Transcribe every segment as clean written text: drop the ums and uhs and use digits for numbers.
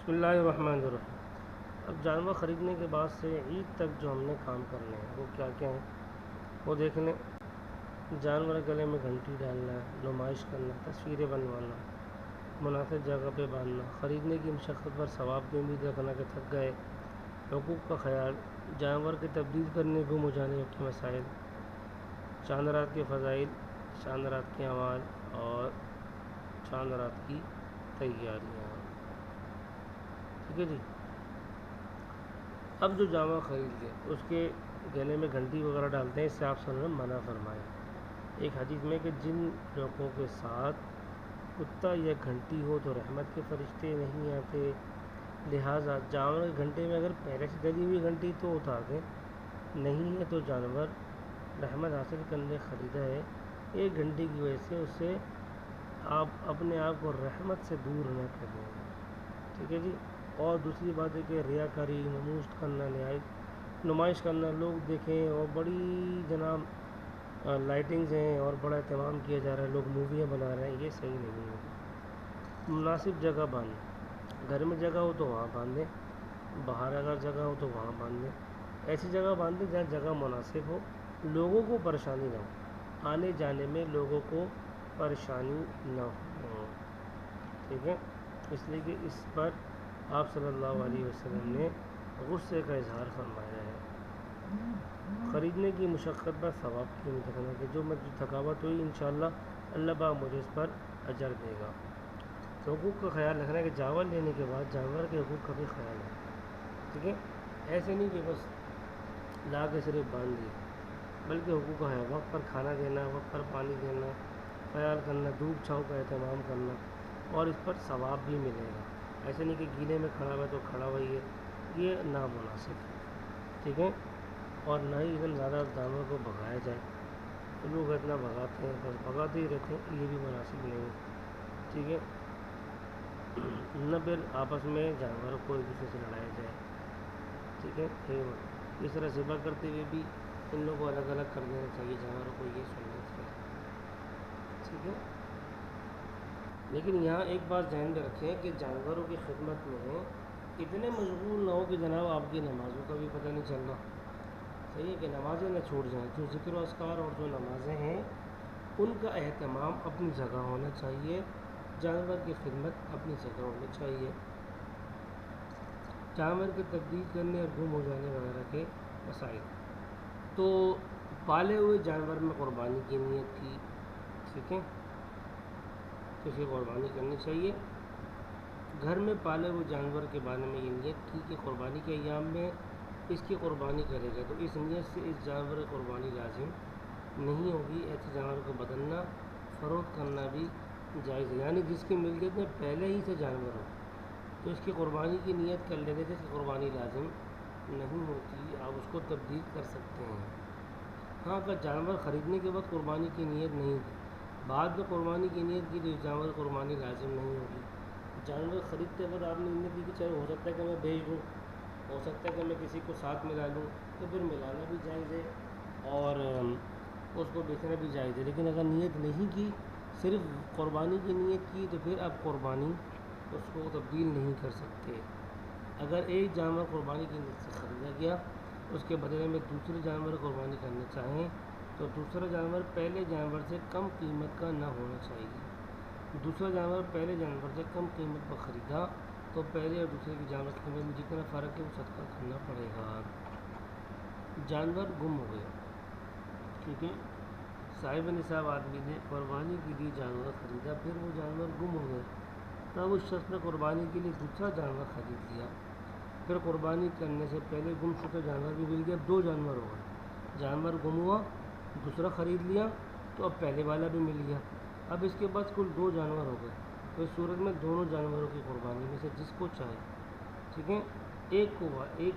بسم اللہ الرحمن الرحیم۔ اب جانور خریدنے کے بعد سے عید تک جو ہم نے کام کرنے ہیں وہ کیا کیا ہیں وہ دیکھ لیں۔ جانور گلے میں گھنٹی ڈالنا، نمائش کرنا، تصویریں بنوانا، مناسب جگہ پہ باندھنا، خریدنے کی مشقت پر ثواب کی امید رکھنا کہ تھک گئے، حقوق کا خیال، جانور کی تبدیل کرنے، گم ہو جانے کے مسائل، چاند رات کے فضائل، چاند رات کے اعمال اور چاند رات کی تیاریاں۔ ٹھیک ہے جی۔ اب جو جانور خرید لے اس کے گلے میں گھنٹی وغیرہ ڈالتے ہیں، اس سے آپ صلی اللہ علیہ وسلم منع فرمائے۔ ایک حدیث میں کہ جن لوگوں کے ساتھ کتا یا گھنٹی ہو تو رحمت کے فرشتے نہیں آتے، لہٰذا جانور کے گھنٹے میں اگر پہلے سے ڈلی ہوئی گھنٹی تو اتار دیں، نہیں ہے تو جانور رحمت حاصل کرنے خریدا ہے، ایک گھنٹی کی وجہ سے اس سے آپ اپنے آپ کو رحمت سے دور نہ کریں۔ ٹھیک ہے جی۔ اور دوسری بات ہے کہ ریاکاری، نمائش کرنا، لوگ دیکھیں اور بڑی جناب لائٹنگز ہیں اور بڑا اہتمام کیا جا رہا ہے، لوگ موویاں بنا رہے ہیں، یہ صحیح نہیں ہے۔ مناسب جگہ باندھیں، گھر میں جگہ ہو تو وہاں باندھیں، باہر اگر جگہ ہو تو وہاں باندھیں، ایسی جگہ باندھیں جہاں جگہ مناسب ہو، لوگوں کو پریشانی نہ ہو، آنے جانے میں لوگوں کو پریشانی نہ ہو۔ ٹھیک ہے، اس لیے کہ اس پر آپ صلی اللہ علیہ وسلم نے غصے کا اظہار فرمایا ہے۔ خریدنے کی مشقت پر ثواب کی امید رکھنا کہ جو مجھے تھکاوٹ ہوئی انشاءاللہ اللہ پاک مجھے اس پر اجر دے گا۔ تو حقوق کا خیال رکھنا ہے کہ جانور لینے کے بعد جانور کے حقوق کا بھی خیال ہے۔ ٹھیک ہے، ایسے نہیں کہ بس لا کے صرف باندھ دی، بلکہ حقوق کا ہے وقت پر کھانا دینا، وقت پر پانی دینا، خیال کرنا، دھوپ چھاؤں کا اہتمام کرنا، اور اس پر ثواب بھی ملے گا۔ ایسے نہیں کہ گیلے میں کھڑا ہوا ہے تو کھڑا ہوئی ہے، یہ نامناسب ہے۔ ٹھیک ہے، اور نہ ہی اتنا زیادہ جانور کو بھگایا جائے، لوگ اتنا بھگاتے ہیں، بس بھگاتے ہی رہتے ہیں، یہ بھی مناسب نہیں ہے۔ ٹھیک ہے، نہ پھر آپس میں جانوروں کو ایک دوسرے سے لڑایا جائے۔ ٹھیک ہے، اس طرح ذبح کرتے ہوئے بھی ان لوگوں کو الگ الگ کر دینا چاہیے، جانوروں کو یہ سنت ہے۔ ٹھیک ہے، لیکن یہاں ایک بات ذہن میں رکھیں کہ جانوروں کی خدمت میں اتنے مشغول نہ ہو کہ جناب آپ کی نمازوں کا بھی پتہ نہیں چل رہا۔ صحیح ہے کہ نمازیں نہ چھوٹ جائیں، جو ذکر و اذکار اور جو نمازیں ہیں ان کا اہتمام اپنی جگہ ہونا چاہیے، جانور کی خدمت اپنی جگہ ہونی چاہیے۔ جانور کی تبدیل کرنے اور گم ہو جانے وغیرہ کے مسائل، تو پالے ہوئے جانور میں قربانی کی نیت کی، ٹھیک ہے، کسی قربانی کرنی چاہیے۔ گھر میں پالے ہوئے جانور کے بارے میں یہ نیت کی کہ قربانی کے ایام میں اس کی قربانی کرے گا، تو اس نیت سے اس جانور کی قربانی لازم نہیں ہوگی۔ ایسے جانور کو بدلنا، فروخت کرنا بھی جائز ہے، یعنی جس کی ملکیت میں پہلے ہی سے جانور ہو تو اس کی قربانی کی نیت کر لینے سے اس کی قربانی لازم نہیں ہوتی، آپ اس کو تبدیل کر سکتے ہیں۔ ہاں، اگر جانور خریدنے کے بعد قربانی کی نیت نہیں کی، بعد میں قربانی کی نیت کی تو اس جانور کی قربانی لازم نہیں ہوگی۔ جانور خریدتے وقت آپ نے نیت کی کہ چلو ہو سکتا ہے کہ میں بیچ دوں، ہو سکتا ہے کہ میں کسی کو ساتھ ملا لوں، تو پھر ملانا بھی جائز ہے اور اس کو بیچنا بھی جائز ہے۔ لیکن اگر نیت نہیں کی، صرف قربانی کی نیت کی، تو پھر آپ قربانی اس کو تبدیل نہیں کر سکتے۔ اگر ایک جانور قربانی کی نیت سے خریدا گیا، اس کے بدلے میں دوسرے جانور قربانی کرنا چاہیں تو دوسرا جانور پہلے جانور سے کم قیمت کا نہ ہونا چاہیے۔ دوسرا جانور پہلے جانور سے کم قیمت پر خریدا تو پہلے اور دوسرے کی جانور کی قیمت میں جتنا فرق ہے وہ صدقہ کرنا پڑے گا۔ جانور گم ہو گئے، ٹھیک ہے، صاحب نصاب آدمی نے قربانی کے لیے جانور خریدا، پھر وہ جانور گم ہو گئے، تب اس شخص نے قربانی کے لیے دوسرا جانور خرید لیا، پھر قربانی کرنے سے پہلے گم شدہ جانور بھی مل گیا، اب دو جانور ہو گئے، جانور گم ہوا، دوسرا خرید لیا تو اب پہلے والا بھی مل گیا، اب اس کے بعد کل دو جانور ہو گئے، تو اس صورت میں دونوں جانوروں کی قربانی میں سے جس کو چاہے، ٹھیک ہے، ایک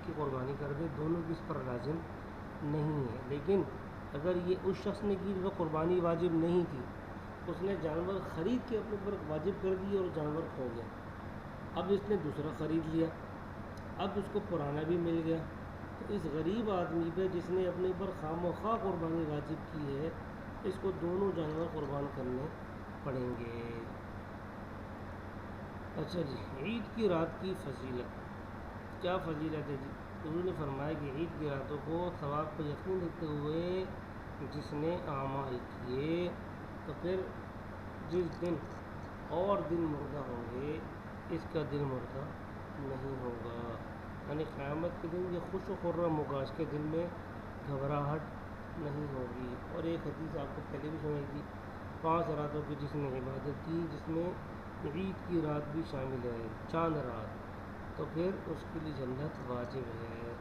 کی قربانی کر دے، دونوں کی اس پر لازم نہیں ہے۔ لیکن اگر یہ اس شخص نے کی جو قربانی واجب نہیں تھی، اس نے جانور خرید کے اپنے پر واجب کر دی اور جانور کھو گیا، اب اس نے دوسرا خرید لیا، اب اس کو پرانا بھی مل گیا، تو اس غریب آدمی پہ جس نے اپنے اوپر خواہ مخواہ قربانی واجب کی ہے، اس کو دونوں جانور قربان کرنے پڑیں گے۔ اچھا جی، عید کی رات کی فضیلت، کیا فضیلت ہے جی؟ حضور نے فرمایا کہ عید کی راتوں کو ثواب کو یقین رکھتے ہوئے جس نے اعمال کیے تو پھر جس دن اور دن مردہ ہوں گے اس کا دل مردہ نہیں ہوگا، یعنی قیامت کے دن یہ خوش و خرم ہوگا، اس کے دل میں گھبراہٹ نہیں ہوگی۔ اور ایک حدیث آپ کو پہلے بھی سنائی تھی، 5 راتوں کی جس نے عبادت کی، جس میں عید کی رات بھی شامل ہے، چاند رات، تو پھر اس کے لیے جنت واجب ہے۔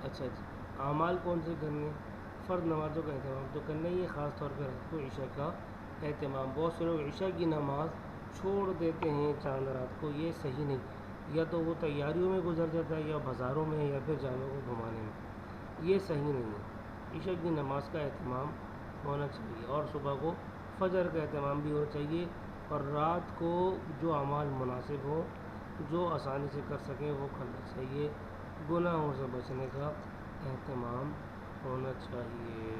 اچھا جی، اعمال کون سے کرنے؟ فرض نمازوں کا اہتمام تو کرنا ہی ہے، خاص طور پہ رات کو عشاء کا اہتمام۔ بہت سے لوگ عشاء کی نماز چھوڑ دیتے ہیں چاند رات کو، یہ صحیح نہیں، یا تو وہ تیاریوں میں گزر جاتا ہے یا بازاروں میں یا پھر جانوں کو گھمانے میں، یہ صحیح نہیں ہے۔ عشاء کی نماز کا اہتمام ہونا چاہیے اور صبح کو فجر کا اہتمام بھی ہونا چاہیے، اور رات کو جو اعمال مناسب ہو، جو آسانی سے کر سکیں وہ کرنا چاہیے، گناہوں سے بچنے کا اہتمام ہونا چاہیے۔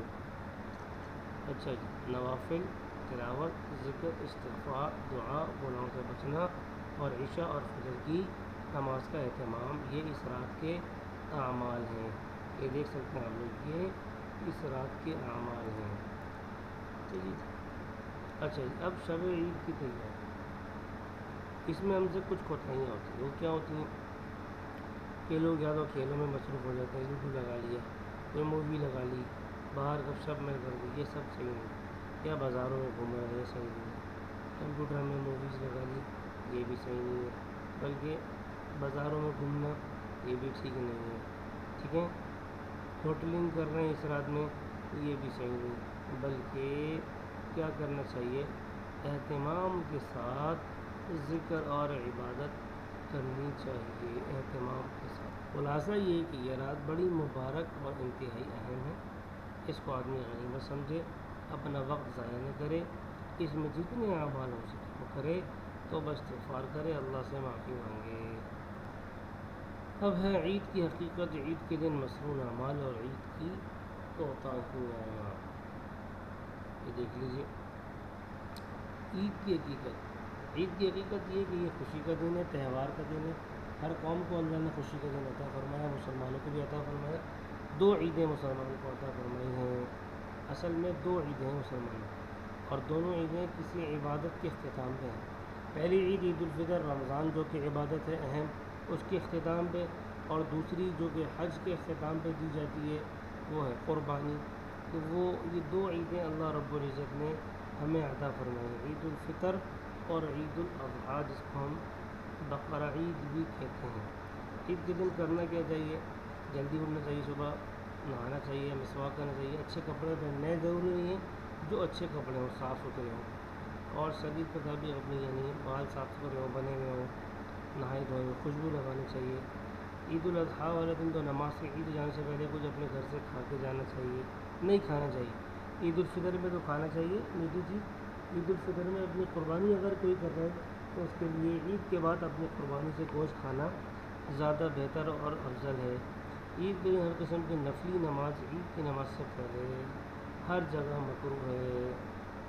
اچھا جی، نوافل، تلاوت، ذکر، استغفار، دعا، گناہوں سے بچنا اور عشاء اور فجر کی نماز کا اہتمام، یہ اس رات کے اعمال ہیں۔ یہ دیکھ سکتے ہیں آپ لوگ، یہ اس رات کے اعمال ہیں۔ جی اچھا جی، اب شب عید کی تیاری، اس میں ہم سے کچھ کوتاہیاں ہوتی ہیں، وہ کیا ہوتی ہیں کہ لوگ یا تو کھیلوں میں مصروف ہو جاتے ہیں، لوڈو لگا لیا، کوئی مووی لگا لی، باہر گپ شپ میں کر دی، یہ سب صحیح نہیں، یا بازاروں میں گھوم رہے ہیں، یہ صحیح نہیں ہے، کمپیوٹر میں موویز لگا لی، یہ بھی صحیح نہیں ہے، بلکہ بازاروں میں گھومنا یہ بھی ٹھیک نہیں ہے، ٹھیک ہے، ہوٹلنگ کر رہے ہیں اس رات میں، یہ بھی صحیح نہیں، بلکہ کیا کرنا چاہیے، اہتمام کے ساتھ ذکر اور عبادت کرنی چاہیے، اہتمام کے ساتھ۔ خلاصہ یہ ہے کہ یہ رات بڑی مبارک اور انتہائی اہم ہے، اس کو آدمی غنیمت سمجھے، اپنا وقت ضائع نہ کرے، اس میں جتنے اعمال ہو سکے وہ کرے، توبہ استغفار کرے، اللہ سے معافی مانگے۔ اب ہے عید کی حقیقت، عید کے دن مسنون اعمال اور عید کی کوتاہیاں، یہ دیکھ لیجیے۔ عید کی حقیقت، عید کی حقیقت یہ کہ یہ خوشی کا دن ہے، تہوار کا دن ہے، ہر قوم کو اللہ نے خوشی کا دن عطا فرمایا، مسلمانوں کو بھی عطا فرمایا، 2 عیدیں مسلمانوں کو عطا فرمائی ہیں، اصل میں 2 عیدیں ہیں مسلمانوں، اور دونوں عیدیں کسی عبادت کے اختتام پہ ہیں۔ پہلی عید عید الفطر رمضان جو کہ عبادت ہے اہم، اس کے اختتام پہ، اور دوسری جو کہ حج کے اختتام پہ دی جاتی ہے وہ ہے قربانی۔ تو وہ یہ 2 عیدیں اللہ رب العزت نے ہمیں عطا فرمائی، عید الفطر اور عید الاضحیٰ، جس کو ہم بقرہ عید بھی کہتے ہیں۔ عید کے دن کرنا کیا چاہیے؟ جلدی اٹھنا چاہیے، صبح نہانا چاہیے، مسواک کرنا چاہیے، اچھے کپڑے پہننے ضروری نہیں ہیں، جو اچھے کپڑے ہوں، صاف ستھرے ہوں، اور شدید مطابق اپنی یعنی بال صاف ستھرے ہوں، بنے ہوئے ہوں، نہائے دھوئے ہوئے، خوشبو لگانی چاہیے۔ عید الاضحیٰ والے دن تو نماز سے عید جانے سے پہلے کچھ اپنے گھر سے کھا کے جانا چاہیے، نہیں کھانا چاہیے۔ عید الفطر میں تو کھانا چاہیے میٹھی چیز، عید الفطر میں اپنی قربانی اگر کوئی کر رہا ہے تو اس کے لیے عید کے بعد اپنی قربانی سے گوشت کھانا زیادہ بہتر اور افضل ہے۔ عید کے دن ہر قسم کی نفلی نماز عید کی نماز سے پہلے ہر جگہ مکروہ ہے،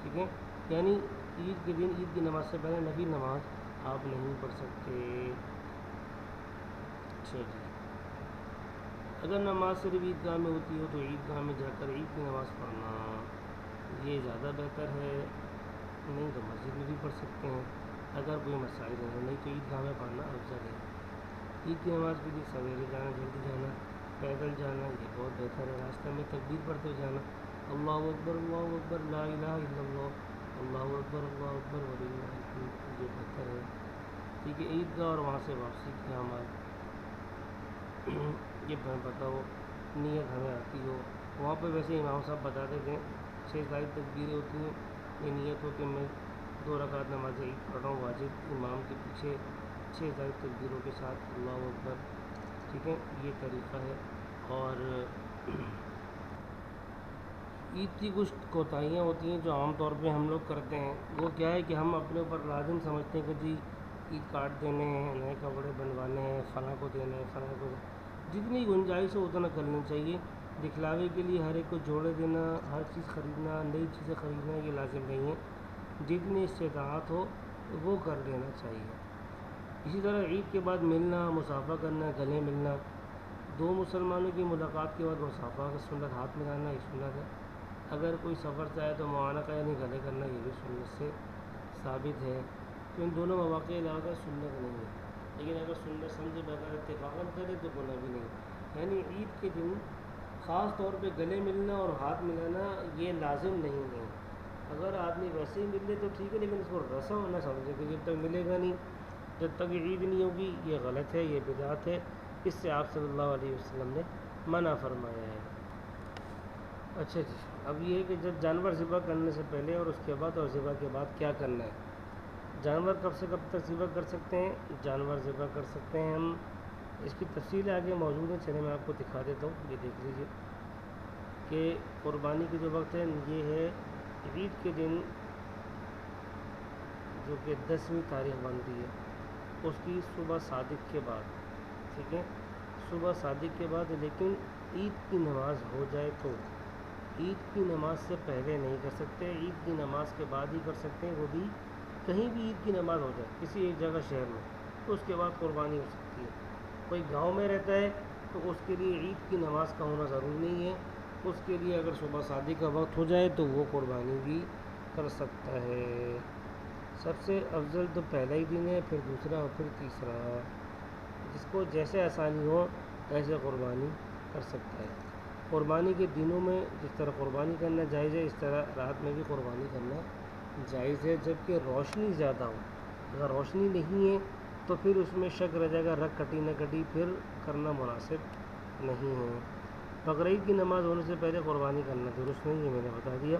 ٹھیک ہے، یعنی عید کے دن عید کی نماز سے پہلے نفلی نماز آپ نہیں پڑھ سکتے۔ اچھا جی، اگر نماز صرف عیدگاہ میں ہوتی ہو تو عیدگاہ میں جا کر عید کی نماز پڑھنا یہ زیادہ بہتر ہے، نہیں تو مسجد میں بھی پڑھ سکتے ہیں اگر کوئی مسائل ہیں، نہیں تو عیدگاہ میں پڑھنا افضل ہے۔ عید کی نماز کے لیے سویرے جانا، جلدی جانا، پیدل جانا یہ بہت بہتر ہے، راستہ میں تکبیر پڑھتے ہوئے جانا، اللہ اکبر لا الہ الا اللہ، اللہ اکبر وللہ الحمد، یہ بہتر ہے، ٹھیک ہے۔ عیدگاہ اور وہاں سے واپسی کے اعمال، یہ پتہ ہو، نیت ہمیں آتی ہو، وہاں پہ ویسے امام صاحب بتاتے تھے 6 زائد تکبیریں ہوتی ہیں، یہ نیت ہو کہ میں 2 رکعت نماز عید پڑھ رہا ہوں واجب، امام کے پیچھے 6 زائد تکبیروں کے ساتھ اللہ اکبر، ٹھیک ہے، یہ طریقہ ہے۔ اور عید کی کچھ کوتاہیاں ہوتی ہیں جو عام طور پہ ہم لوگ کرتے ہیں، وہ کیا ہے کہ ہم اپنے اوپر لازم سمجھتے ہیں کہ جی عید کاٹ دینے ہیں، نئے کپڑے بنوانے ہیں، فلاں کو دینا ہے، فلاں کو، جتنی گنجائش ہو اتنا کرنا چاہیے، دکھلاوے کے لیے ہر ایک کو جوڑے دینا، ہر چیز خریدنا، نئی چیزیں خریدنا یہ لازم نہیں ہے، جتنی استطاعت ہو وہ کر لینا چاہیے۔ اسی طرح عید کے بعد ملنا، مصافحہ کرنا، گلے ملنا، دو مسلمانوں کی ملاقات کے بعد مصافحہ کا سنت، ہاتھ ملانا یہ سنت ہے۔ اگر کوئی سفر سے آئے تو معانقہ یعنی گلے کرنا یہ بھی سنت سے ثابت ہے۔ تو ان دونوں مواقع کے علاوہ سنت نہیں ہے، لیکن اگر سنت سمجھے بغیر اتفاقاً کرے تو گناہ بھی نہیں۔ یعنی عید کے دن خاص طور پہ گلے ملنا اور ہاتھ ملانا یہ لازم نہیں ہے۔ اگر آدمی ویسے ہی مل لے تو ٹھیک ہے، لیکن اس کو رسم نہ سمجھے کہ جب تک ملے گا نہیں، جب تک یہ عید نہیں ہوگی، یہ غلط ہے، یہ بدعت ہے، اس سے آپ صلی اللہ علیہ وسلم نے منع فرمایا ہے۔ اچھا جی، اب یہ ہے کہ جب جانور ذبح کرنے سے پہلے اور اس کے بعد اور ذبح کے بعد کیا کرنا ہے۔ جانور کب سے کب تک ذبح کر سکتے ہیں؟ جانور ذبح کر سکتے ہیں ہم، اس کی تفصیل آگے موجود ہے، چلیں میں آپ کو دکھا دیتا ہوں، یہ دیکھ لیجیے کہ قربانی کی جو وقت ہے یہ ہے عید کے دن، جو کہ 10ویں تاریخ بنتی ہے، اس کی صبح صادق کے بعد، ٹھیک ہے، صبح صادق کے بعد، لیکن عید کی نماز ہو جائے تو عید کی نماز سے پہلے نہیں کر سکتے، عید کی نماز کے بعد ہی کر سکتے ہیں، وہ بھی کہیں بھی عید کی نماز ہو جائے کسی ایک جگہ شہر میں، تو اس کے بعد قربانی ہو سکتی ہے۔ کوئی گاؤں میں رہتا ہے تو اس کے لیے عید کی نماز کا ہونا ضروری نہیں ہے، اس کے لیے اگر صبح صادق کا وقت ہو جائے تو وہ قربانی بھی کر سکتا ہے۔ سب سے افضل تو پہلا ہی دن ہے، پھر دوسرا اور پھر تیسرا، جس کو جیسے آسانی ہو ایسے قربانی کر سکتا ہے۔ قربانی کے دنوں میں جس طرح قربانی کرنا جائز ہے، اس طرح رات میں بھی قربانی کرنا جائز ہے، جبکہ روشنی زیادہ ہو۔ اگر روشنی نہیں ہے تو پھر اس میں شک رہ جائے گا، رگ کٹی نہ کٹی، پھر کرنا مناسب نہیں ہے۔ بقرعید کی نماز ہونے سے پہلے قربانی کرنا درست نہیں ہے، میں نے بتا دیا۔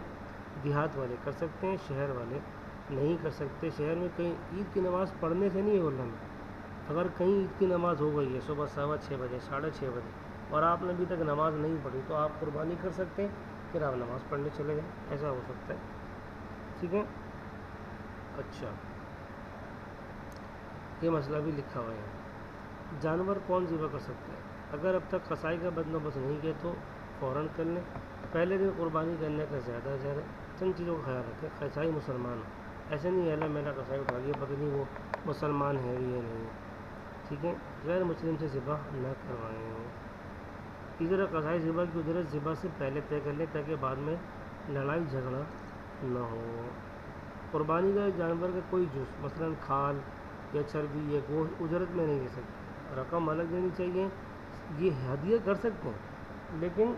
دیہات والے کر سکتے ہیں، شہر والے نہیں کر سکتے۔ شہر میں کہیں عید کی نماز پڑھنے سے نہیں بول رہا میں، اگر کہیں عید کی نماز ہو گئی ہے صبح 6:15 بجے، 6:30 بجے، اور آپ نے ابھی تک نماز نہیں پڑھی تو آپ قربانی کر سکتے ہیں، پھر آپ نماز پڑھنے چلے جائیں، ایسا ہو سکتا ہے، ٹھیک ہے۔ اچھا، یہ مسئلہ بھی لکھا ہوا ہے۔ جانور کون ذبح کر سکتا ہے؟ اگر اب تک قصائی کا بندوبست نہیں کیا تو فوراً کر لیں۔ پہلے دن قربانی کرنے کا زیادہ چند چیزوں کا خیال رکھیں۔ قصائی مسلمان ہو، ایسے نہیں ہے میرا قصائی اٹھا لیا، پتہ نہیں وہ مسلمان ہے یا نہیں، ٹھیک ہے، غیر مسلم سے ذبح نہ کروائیں۔ اسی طرح قصائی ذبح کی اجرت ذبح سے پہلے طے کر لیں تاکہ بعد میں لڑائی جھگڑا نہ ہو۔ قربانی کا جانور کا کوئی جز مثلاً کھال یا چربی یا گوشت اجرت میں نہیں دے سکتے، رقم الگ دینی چاہیے۔ یہ ہدیہ کر سکتے ہیں، لیکن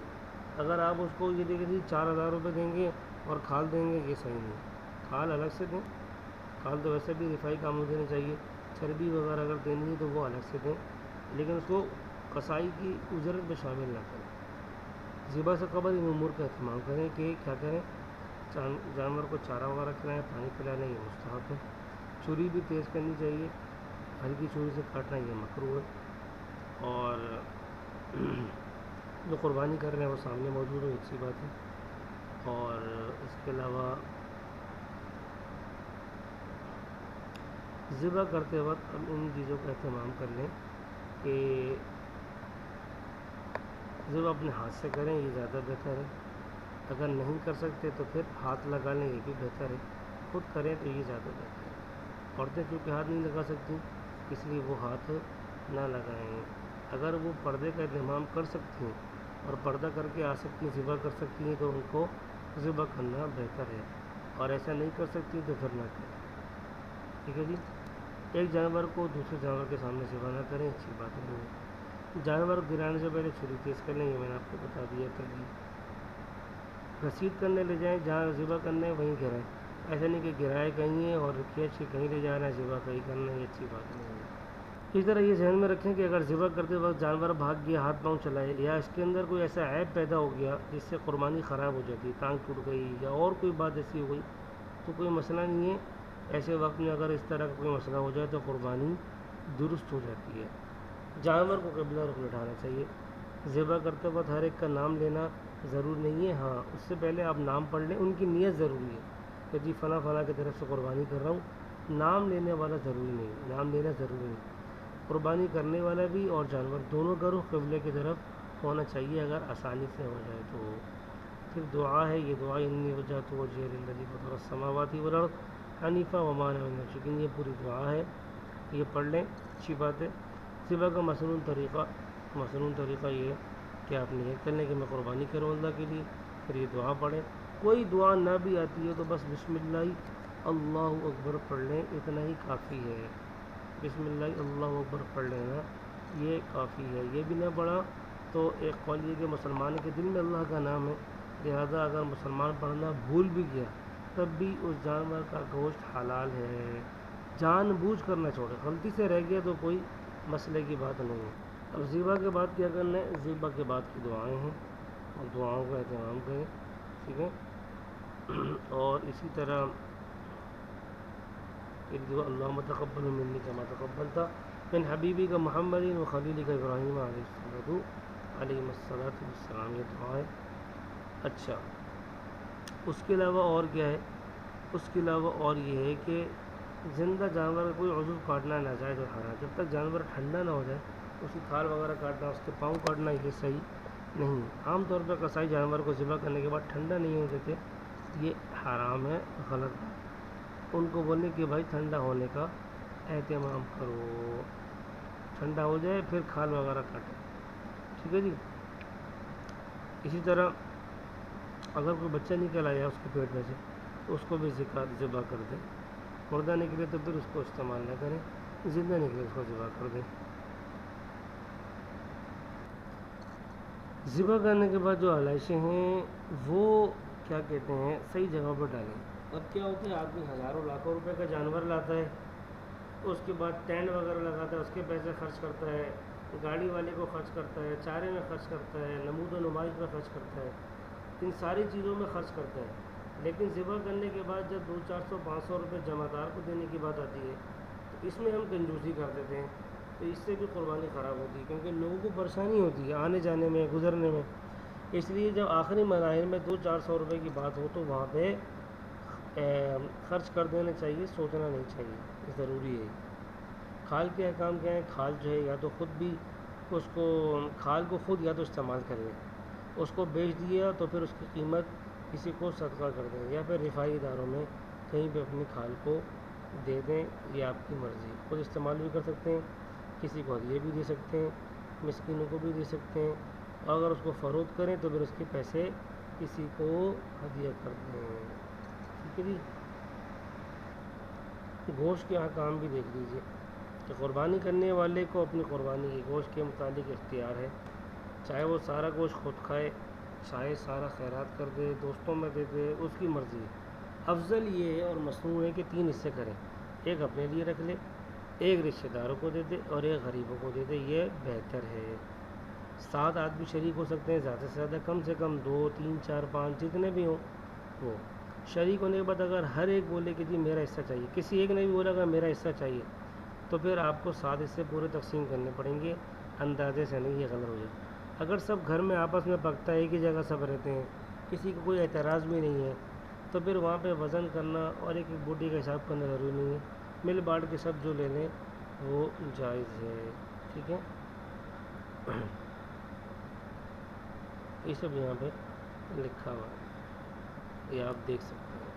اگر آپ اس کو یہ دیکھیں 4,000 روپے دیں گے اور کھال دیں گے، یہ صحیح نہیں۔ کھال الگ سے دیں، کھال تو ویسے بھی رفائی کام میں دینا چاہیے، چربی وغیرہ اگر دینی ہے تو وہ الگ سے دیں، لیکن اس کو قصائی کی اجرت میں شامل نہ کریں۔ ذبح سے قبل ان امور کا اہتمام کریں کہ کیا کریں، جانور کو چارہ وغیرہ کھلائیں، پانی پلانا یہ مستحب ہے۔ چھری بھی تیز کرنی چاہیے، ہلکی چھری سے کاٹنا یہ مکروہ ہے، اور جو قربانی کر رہے ہیں وہ سامنے موجود ہو، اچھی بات ہے۔ اور اس کے علاوہ ذبح کرتے وقت اب ان چیزوں کا اہتمام کر لیں کہ ذبح اپنے ہاتھ سے کریں، یہ زیادہ بہتر ہے۔ اگر نہیں کر سکتے تو پھر ہاتھ لگا لیں، یہ بھی بہتر ہے۔ خود کریں تو یہ زیادہ بہتر ہے۔ عورتیں چونکہ ہاتھ نہیں لگا سکتی، اس لیے وہ ہاتھ نہ لگائیں۔ اگر وہ پردے کا اہتمام کر سکتی ہیں اور پردہ کر کے آ سکتی ہیں، ذبح کر سکتی ہیں، تو ان کو ذبح کرنا بہتر ہے، اور ایسا نہیں کر سکتی تو پھر نہ کریں، ٹھیک ہے جی۔ ایک جانور کو دوسرے جانور کے سامنے ذبح نہ کریں، اچھی بات نہیں ہے۔ جانور گرانے سے پہلے چھری تیز کر لیں، یہ میں نے آپ کو بتا دیا ترغیب۔ رسید کرنے لے جائیں، جہاں ذبح کرنا ہے وہیں گرائیں، ایسا نہیں کہ گرائے کہیں ہے اور کھینچ کے کہیں لے جا رہے ہیں، ذبح کہیں کرنا ہے، یہ اچھی بات نہیں ہے۔ اس طرح یہ ذہن میں رکھیں کہ اگر ذبح کرتے وقت جانور بھاگ گیا، ہاتھ پاؤں چلائے، یا اس کے اندر کوئی ایسا عیب پیدا ہو گیا جس سے قربانی خراب ہو جاتی، ٹانگ ٹوٹ گئی یا اور کوئی بات ایسی ہو گئی، تو کوئی مسئلہ نہیں ہے۔ ایسے وقت میں اگر اس طرح کا کوئی مسئلہ ہو جائے تو قربانی درست ہو جاتی ہے۔ جانور کو قبلہ رخ بٹھانا چاہیے۔ ذبح کرتے وقت ہر ایک کا نام لینا ضرور نہیں ہے، ہاں اس سے پہلے آپ نام پڑھ لیں، ان کی نیت ضروری ہے کہ جی فلاں فلاں کی طرف سے قربانی کر رہا ہوں، نام لینے والا ضروری نہیں، نام لینا ضروری نہیں۔ قربانی کرنے والا بھی اور جانور دونوں کا رخ قبلے کی طرف ہونا چاہیے، اگر آسانی سے ہو جائے تو۔ پھر دعا ہے، یہ دعا انی وجہت وجہی للذی فطر السماوات والارض حنیفا وما انا من المشرکین، یہ پوری دعا ہے، یہ پڑھ لیں، اچھی بات ہے۔ ذبح کا مصنون طریقہ یہ ہے کہ آپ نیت کر لیں کہ میں قربانی کروں اللہ کے لیے، پھر یہ دعا پڑھیں۔ کوئی دعا نہ بھی آتی ہے تو بس بسم اللہ اللہ اکبر پڑھ لیں، اتنا ہی کافی ہے۔ بسم اللہ اللہ اکبر پڑھ لینا یہ کافی ہے۔ یہ بھی نہ پڑھا تو ایک قول یہ کہ مسلمان کے دل میں اللہ کا نام ہے، لہذا اگر مسلمان پڑھنا بھول بھی گیا تب بھی اس جانور کا گوشت حلال ہے، جان بوجھ کر نہ چھوڑے، غلطی سے رہ گیا تو کوئی مسئلے کی بات نہیں ہے۔ اب ذبح کے بعد کیا کرنا ہے؟ ذبح کے بعد کی دعائیں ہیں، اور دعاؤں کا اہتمام کریں، ٹھیک ہے۔ اور اسی طرح ایک دعا اللہم تقبل منی کما تقبلت من حبیبی کا محمد و خلیلی کا ابراہیم علیہ السلام، یہ دعا ہے۔ اچھا، اس کے علاوہ اور کیا ہے؟ اس کے علاوہ اور یہ ہے کہ زندہ جانور کا کوئی عضو کاٹنا ناجائز اور حرام، جب تک جانور ٹھنڈا نہ ہو جائے اس کی کھال وغیرہ کاٹنا، اس کے پاؤں کاٹنا یہ صحیح نہیں ہے۔ عام طور پر قصائی جانور کو ذبح کرنے کے بعد ٹھنڈا نہیں ہونے دیتے، یہ حرام ہے، غلط ہے۔ ان کو بولنے کہ بھائی ٹھنڈا ہونے کا اہتمام کرو، ٹھنڈا ہو جائے پھر کھال وغیرہ کاٹیں، ٹھیک ہے جی۔ اسی طرح اگر کوئی بچہ نکل آیا اس کے پیٹ میں سے تو اس کو بھی ذبح کر دیں، مردہ نکلے تو پھر اس کو استعمال نہ کریں، زندہ نکلے اس کو ذبح کر دیں۔ ذبح کرنے کے بعد جو علائشیں ہیں وہ کیا کہتے ہیں، صحیح جگہ پر ڈالیں۔ اب کیا ہوتا ہے، آدمی ہزاروں لاکھوں روپے کا جانور لاتا ہے، اس کے بعد ٹینٹ وغیرہ لگاتا ہے، اس کے پیسے خرچ کرتا ہے، گاڑی والے کو خرچ کرتا ہے، چارے میں خرچ کرتا ہے، نمود و نمائش میں خرچ کرتا ہے، ان ساری چیزوں میں خرچ کرتا ہے، لیکن ذبح کرنے کے بعد جب 200-400-500 روپے جمع دار کو دینے کی بات آتی ہے تو اس میں ہم کنجوسی کر دیتے ہیں، تو اس سے بھی قربانی خراب ہوتی ہے، کیونکہ لوگوں کو پریشانی ہوتی ہے آنے جانے میں، گزرنے میں۔ اس لیے جب آخری مراحل میں 200-400 روپے کی بات ہو تو وہاں پہ خرچ کر دینا چاہیے، سوچنا نہیں چاہیے، ضروری ہے۔ کھال کے احکام کیا ہیں؟ کھال جو ہے یا تو خود بھی اس کو کھال کو خود یا تو استعمال کریں، اس کو بیچ دیا تو پھر اس کی قیمت کسی کو صدقہ کر دیں، یا پھر رفائی اداروں میں کہیں پہ اپنی کھال کو دے دیں، یہ آپ کی مرضی، خود استعمال بھی کر سکتے ہیں، کسی کو ہدیہ بھی دے سکتے ہیں، مسکینوں کو بھی دے سکتے ہیں، اور اگر اس کو فروخت کریں تو پھر اس کے پیسے کسی کو ہدیہ کر دیں، ٹھیک ہے جی۔ گوشت کے احکام بھی دیکھ لیجئے کہ قربانی کرنے والے کو اپنی قربانی کے گوشت کے متعلق اختیار ہے، چاہے وہ سارا گوشت خود کھائے، چاہے سارا خیرات کر دے، دوستوں میں دے دے، اس کی مرضی ہے۔ افضل یہ ہے اور مصنون ہے کہ 3 حصے کریں، ایک اپنے لیے رکھ لے، ایک رشتہ داروں کو دے دے اور ایک غریبوں کو دے دے، یہ بہتر ہے۔ 7 آدمی شریک ہو سکتے ہیں، زیادہ سے زیادہ، کم سے کم 2 3 4 5 جتنے بھی ہوں وہ شریک ہونے کے بعد اگر ہر ایک بولے کہ جی میرا حصہ چاہیے، کسی ایک نے بھی بولا کہ میرا حصہ چاہیے، تو پھر آپ کو 7 حصے پورے تقسیم کرنے پڑیں گے، اندازے سے نہیں، یہ غلط ہو جائے۔ اگر سب گھر میں آپس میں پکتا ہے، ایک ہی جگہ سب رہتے ہیں، کسی کو کوئی اعتراض بھی نہیں ہے، تو پھر وہاں پہ وزن کرنا اور ایک ایک بوٹی کا حساب کرنا ضروری نہیں ہے، مل بانٹ کے سب جو لے لیں وہ جائز ہے، ٹھیک ہے۔ یہ سب یہاں پہ لکھا ہوا ہے، یہ آپ دیکھ سکتے ہیں۔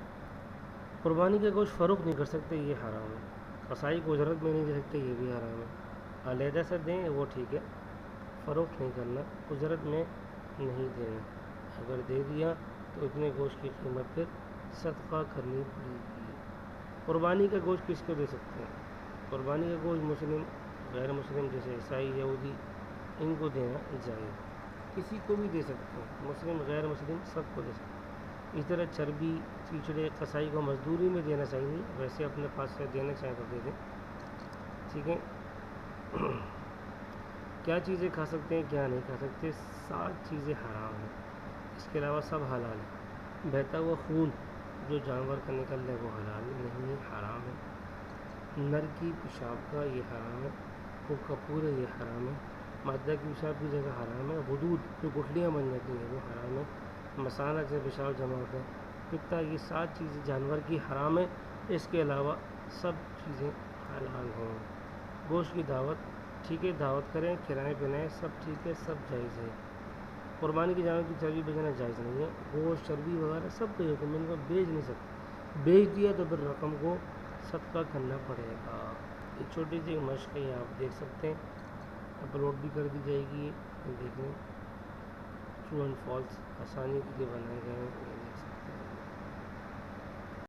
قربانی کا گوشت فروخت نہیں کر سکتے، یہ حرام ہے۔ قصائی کو اجرت میں نہیں دے سکتے، یہ بھی حرام ہے۔ علیحدہ سے دیں وہ ٹھیک ہے، فروخت نہیں کرنا، اجرت میں نہیں دینا، اگر دے دیا تو اتنے گوشت کی قیمت پھر صدقہ کرنی پڑے گی۔ قربانی کا گوشت کس کو دے سکتے ہیں؟ قربانی کا گوشت مسلم، غیر مسلم، جیسے عیسائی، یہودی، ان کو دینا جائز، کسی کو بھی دے سکتے ہیں، مسلم غیر مسلم سب کو دے سکتے ہیں۔ اس طرح چربی، چیچڑے، قصائی کو مزدوری میں دینا چاہیے، ویسے اپنے پاس سے دینا چاہیں تو دے دیں، ٹھیک ہے۔ کیا چیزیں کھا سکتے ہیں، کیا نہیں کھا سکتے؟ 7 چیزیں حرام ہیں، اس کے علاوہ سب حلال ہیں۔ بہتا ہوا خون جو جانور کا نکل رہا ہے وہ حلال نہیں ہے، حرام ہے۔ نر کی پیشاب کا یہ حرام ہے، خوب کپور ہے یہ حرام ہے۔ مادہ کی پیشاب کی جگہ حرام ہے۔ غدود جو گٹھلیاں بن جاتی ہیں وہ حرام ہے۔ مثانہ سے پیشاب جمع ہوتا ہے، پتا، یہ 7 چیزیں جانور کی حرام ہے، اس کے علاوہ سب چیزیں حلال ہیں۔ گوشت کی دعوت ٹھیک ہے، دعوت کریں، کھلائیں پلائیں، سب ٹھیک ہے، سب جائز ہے۔ قربانی کے جانور کی چربی بیچنا جائز نہیں ہے، گوشت، چربی وغیرہ سب کو ان کو بیچ نہیں سکتے، بیچ دیا تو پھر رقم کو صدقہ کرنا پڑے گا۔ ایک چھوٹی سی مشق ہے، یہ آپ دیکھ سکتے ہیں، اپلوڈ بھی کر دی جائے گی، یہ دیکھ لیں، ٹرو اینڈ فالس آسانی کے لیے بنائے گئے ہیں۔